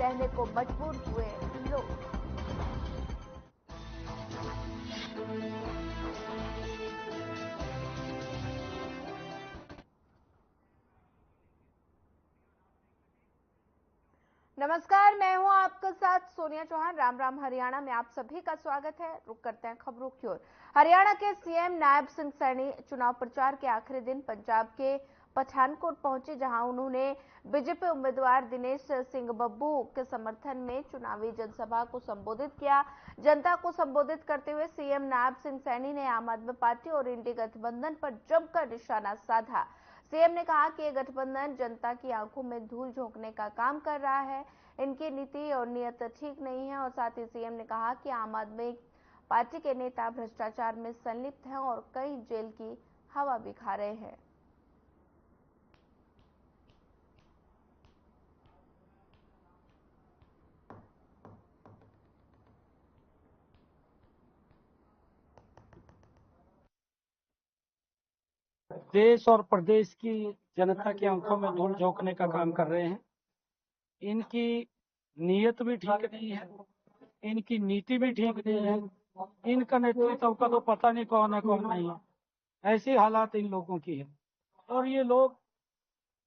कहने को मजबूर हुए लोग। नमस्कार, मैं हूं आपके साथ सोनिया चौहान। राम राम हरियाणा में आप सभी का स्वागत है। रुक करते हैं खबरों की ओर। हरियाणा के सीएम नायब सिंह सैनी चुनाव प्रचार के आखिरी दिन पंजाब के पठानकोट पहुंचे, जहां उन्होंने बीजेपी उम्मीदवार दिनेश सिंह बब्बू के समर्थन में चुनावी जनसभा को संबोधित किया। जनता को संबोधित करते हुए सीएम नायब सिंह सैनी ने आम आदमी पार्टी और इंडी गठबंधन पर जमकर निशाना साधा। सीएम ने कहा कि ये गठबंधन जनता की आंखों में धूल झोंकने का काम कर रहा है। इनकी नीति और नीयत ठीक नहीं है। और साथ ही सीएम ने कहा कि आम आदमी पार्टी के नेता भ्रष्टाचार में संलिप्त हैं और कई जेल की हवा भी खा रहे हैं। देश और प्रदेश की जनता की आंखों में धूल झोंकने का काम कर रहे हैं। इनकी नीयत भी ठीक नहीं है, इनकी नीति भी ठीक नहीं है, इनका नेतृत्व का तो पता नहीं कौन है कौन नहीं है। ऐसी हालात इन लोगों की है। और ये लोग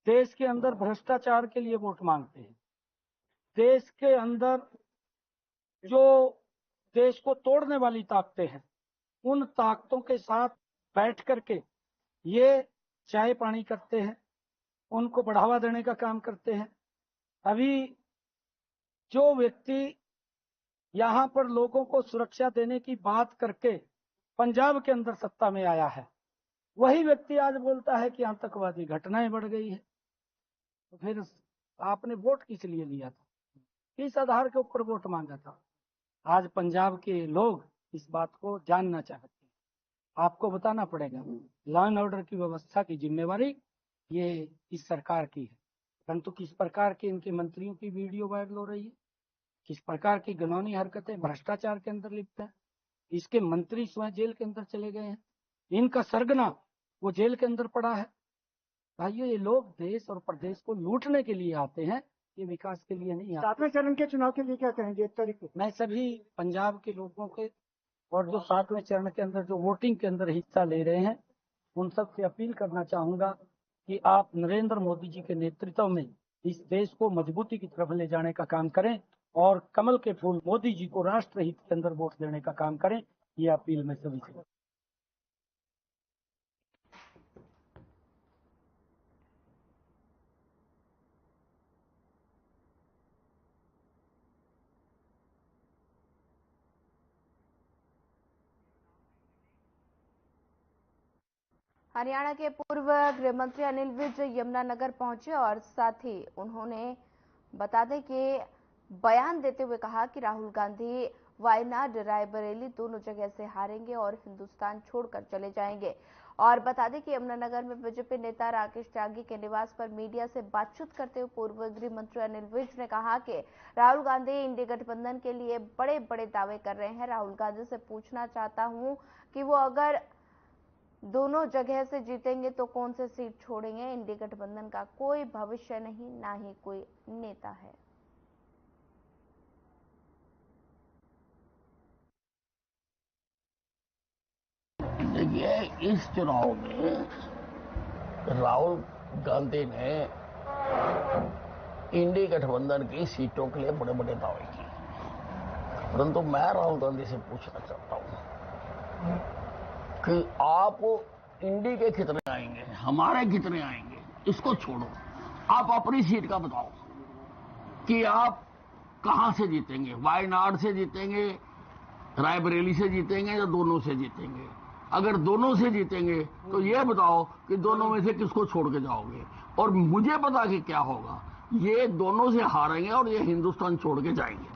देश के अंदर भ्रष्टाचार के लिए वोट मांगते हैं। देश के अंदर जो देश को तोड़ने वाली ताकतें हैं, उन ताकतों के साथ बैठ करके ये चाय पानी करते हैं, उनको बढ़ावा देने का काम करते हैं। अभी जो व्यक्ति यहाँ पर लोगों को सुरक्षा देने की बात करके पंजाब के अंदर सत्ता में आया है, वही व्यक्ति आज बोलता है कि आतंकवादी घटनाएं बढ़ गई है। तो फिर आपने वोट किस लिए लिया था, किस आधार के ऊपर वोट मांगा था? आज पंजाब के लोग इस बात को जानना चाहते हैं। आपको बताना पड़ेगा, लॉ एंड ऑर्डर की व्यवस्था की जिम्मेवारी ये इस सरकार की है, परंतु किस प्रकार के इनके मंत्रियों की वीडियो वायरल हो रही है, किस प्रकार की घिनौनी हरकतें भ्रष्टाचार के अंदर लिप्त है। इसके मंत्री स्वयं जेल के अंदर चले गए हैं, इनका सरगना वो जेल के अंदर पड़ा है। भाइयों, ये लोग देश और प्रदेश को लूटने के लिए आते हैं, ये विकास के लिए नहीं आते। 7वें चरण के चुनाव के लिए क्या कहेंगे 1 तारीख को? मैं सभी पंजाब के लोगों के और जो 7वें चरण के अंदर जो वोटिंग के अंदर हिस्सा ले रहे हैं, उन सब से अपील करना चाहूंगा कि आप नरेंद्र मोदी जी के नेतृत्व में इस देश को मजबूती की तरफ ले जाने का काम करें और कमल के फूल मोदी जी को राष्ट्र हित के अंदर वोट देने का काम करें। ये अपील मैं सभी से। हरियाणा के पूर्व गृह मंत्री अनिल विज यमुनानगर पहुंचे और साथ ही उन्होंने बता दें कि बयान देते हुए कहा कि राहुल गांधी वायनाड रायबरेली दोनों जगह से हारेंगे और हिंदुस्तान छोड़कर चले जाएंगे। और बता दें कि यमुनानगर में बीजेपी नेता राकेश त्यागी के निवास पर मीडिया से बातचीत करते हुए पूर्व गृह मंत्री अनिल विज ने कहा कि राहुल गांधी इंडी गठबंधन के लिए बड़े बड़े दावे कर रहे हैं। राहुल गांधी से पूछना चाहता हूं कि वो अगर दोनों जगह से जीतेंगे तो कौन से सीट छोड़ेंगे। इंडी गठबंधन का कोई भविष्य नहीं, ना ही कोई नेता है। देखिए, इस चुनाव में राहुल गांधी ने इंडी गठबंधन की सीटों के लिए बड़े बड़े दावे किए, परंतु मैं राहुल गांधी से पूछना चाहता हूं कि आप इंडी के कितने आएंगे, हमारे कितने आएंगे, इसको छोड़ो। आप अपनी सीट का बताओ कि आप कहां से जीतेंगे, वायनाड से जीतेंगे, रायबरेली से जीतेंगे या दोनों से जीतेंगे। अगर दोनों से जीतेंगे तो ये बताओ कि दोनों में से किसको छोड़ के जाओगे। और मुझे पता कि क्या होगा, ये दोनों से हारेंगे और ये हिंदुस्तान छोड़ के जाएंगे।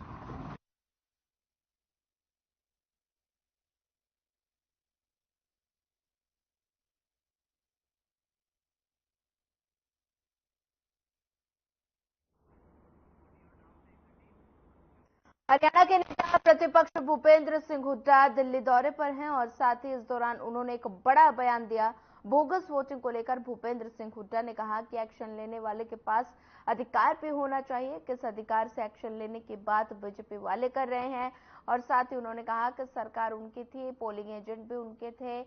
हरियाणा के नेता प्रतिपक्ष भूपेंद्र सिंह हुड्डा दिल्ली दौरे पर हैं और साथ ही इस दौरान उन्होंने एक बड़ा बयान दिया। बोगस वोटिंग को लेकर भूपेंद्र सिंह हुड्डा ने कहा कि एक्शन लेने वाले के पास अधिकार भी होना चाहिए। किस अधिकार से एक्शन लेने की बात बीजेपी वाले कर रहे हैं। और साथ ही उन्होंने कहा कि सरकार उनकी थी, पोलिंग एजेंट भी उनके थे,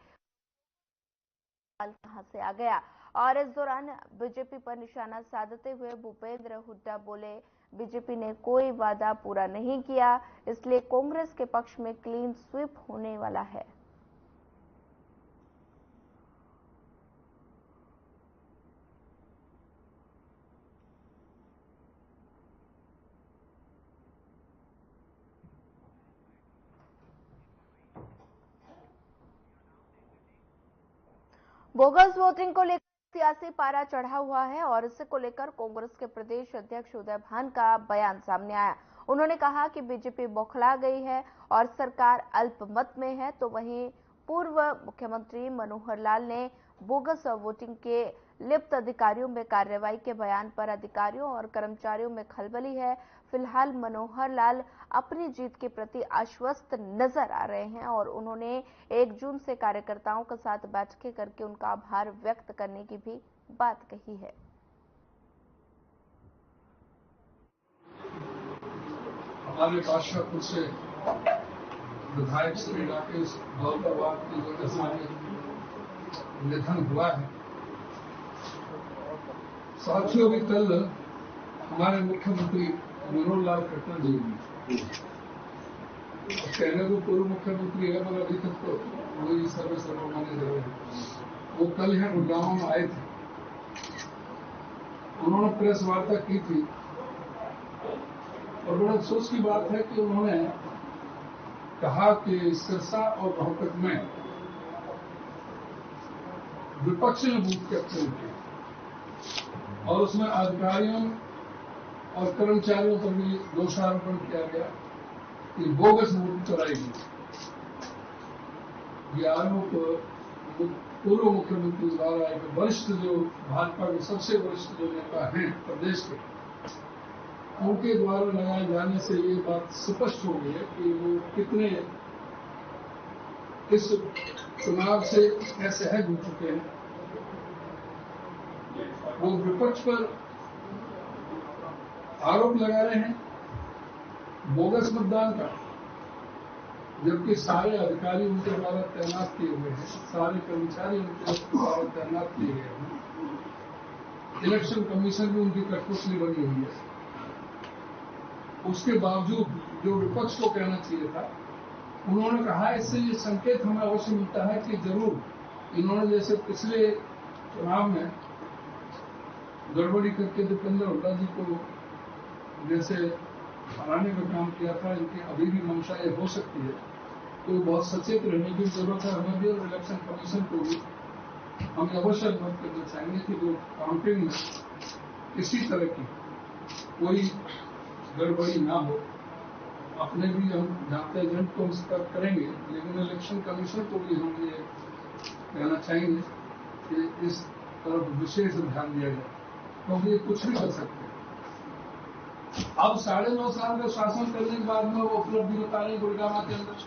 कहां से आ गया। और इस दौरान बीजेपी पर निशाना साधते हुए भूपेंद्र हुड्डा बोले, बीजेपी ने कोई वादा पूरा नहीं किया, इसलिए कांग्रेस के पक्ष में क्लीन स्वीप होने वाला है। बोगस वोटिंग को लेकर सियासी पारा चढ़ा हुआ है और इसे को लेकर कांग्रेस के प्रदेश अध्यक्ष उदय भान का बयान सामने आया। उन्होंने कहा कि बीजेपी बौखला गई है और सरकार अल्पमत में है, तो वहीं पूर्व मुख्यमंत्री मनोहर लाल ने बोगस वोटिंग के लिप्त अधिकारियों में कार्रवाई के बयान पर अधिकारियों और कर्मचारियों में खलबली है। फिलहाल मनोहर लाल अपनी जीत के प्रति आश्वस्त नजर आ रहे हैं और उन्होंने 1 जून से कार्यकर्ताओं के साथ बैठकें करके उनका आभार व्यक्त करने की भी बात कही है। हमारे बादशाहपुर से विधायक श्री राकेश गौरवाल की वजह से निधन हुआ है। साथियों, भी कल हमारे मुख्यमंत्री मनोहर लाल खट्टर जी कहने को पूर्व मुख्यमंत्री है, मगर अभी तक तो वही सर्वसामान्य रहे। वो कल यहाँ गुड़गांव में आए थे, उन्होंने प्रेस वार्ता की थी और बड़ा अफसोस की बात है कि उन्होंने कहा कि सिरसा और रोहतक में विपक्ष ने बूथ कैप्चर किया और उसमें अधिकारियों और कर्मचारियों पर भी दोषारोपण किया गया कि बोगस वोट कराई गई। ये आरोप पूर्व मुख्यमंत्री द्वारा एक वरिष्ठ जो भाजपा के सबसे वरिष्ठ जो नेता हैं प्रदेश के, उनके द्वारा लगाए जाने से ये बात स्पष्ट हो गई है कि वो कितने इस चुनाव से असहज हो चुके हैं। वो विपक्ष पर आरोप लगा रहे हैं बोगस मतदान का, जबकि सारे अधिकारी उनके द्वारा तैनात किए हुए हैं, सारे कर्मचारी उनके द्वारा तैनात किए गए हैं। इलेक्शन कमीशन भी उनकी कठपुतली बनी हुई है। उसके बावजूद जो विपक्ष को कहना चाहिए था, उन्होंने कहा, इससे ये संकेत हमें अवश्य मिलता है कि जरूर इन्होंने जैसे पिछले चुनाव में गड़बड़ी करके दीपेंद्र हुड्डा जी को जैसे हराने का काम किया था, इनकी अभी भी मंशा ये हो सकती है। तो बहुत सचेत रहने की जरूरत है हमें भी और इलेक्शन कमीशन को भी। हम अवश्य अवगत करना चाहेंगे कि जो काउंटिंग में किसी तरह की कोई गड़बड़ी ना हो। अपने भी हम जांच एजेंट को सतर्क करेंगे, लेकिन इलेक्शन कमीशन को भी हम ये कहना चाहेंगे कि इस तरफ विशेष ध्यान दिया जाए, क्योंकि ये कुछ भी कर सकते हैं। अब 9.5 साल का शासन करने के बाद में वो उपलब्धि बता रहे हैं गुड़गांव के अंदर।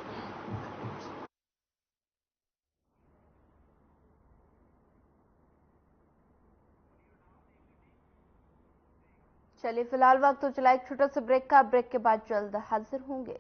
चलिए फिलहाल वक्त तो चला एक छोटा सा ब्रेक का। ब्रेक के बाद जल्द हाजिर होंगे।